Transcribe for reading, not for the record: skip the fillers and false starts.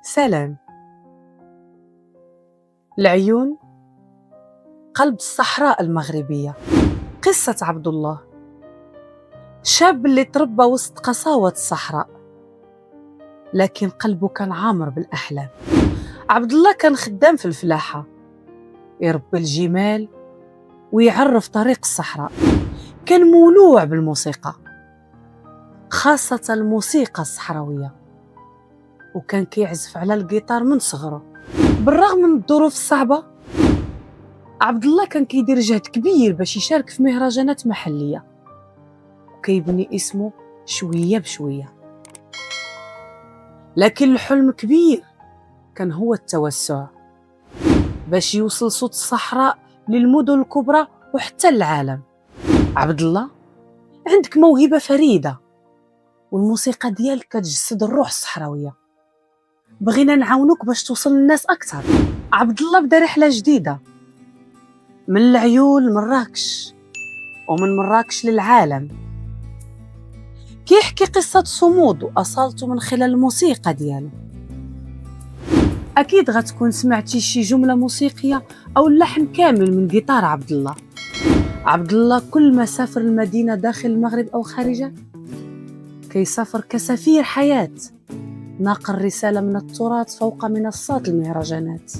سلام. العيون قلب الصحراء المغربية. قصة عبد الله، شاب اللي تربى وسط قساوة الصحراء، لكن قلبه كان عامر بالأحلام. عبد الله كان خدام في الفلاحة، يربي الجمال ويعرف طريق الصحراء. كان مولوع بالموسيقى، خاصة الموسيقى الصحراوية، وكان كيعزف على الجيتار من صغره. بالرغم من الظروف الصعبة، عبد الله كان كيدير جهد كبير باش يشارك في مهرجانات محلية وكيبني اسمه شوية بشوية. لكن الحلم كبير كان هو التوسع، باش يوصل صوت الصحراء للمدن الكبرى وحتى العالم. عبد الله، عندك موهبة فريدة، والموسيقى ديالك كتجسد الروح الصحراوية. بغينا نعاونوك باش توصل للناس أكثر. عبد الله بدا رحلة جديدة، من العيون لمراكش، ومن مراكش للعالم. كيحكي قصة صمود وأصالته من خلال الموسيقى ديالو. أكيد غتكون سمعتي شي جملة موسيقية أو اللحن كامل من جيتار عبد الله. عبد الله كل ما سافر المدينة داخل المغرب أو خارجه كيسافر كسفير حياة، ناقل رسالة من التراث فوق منصات المهرجانات.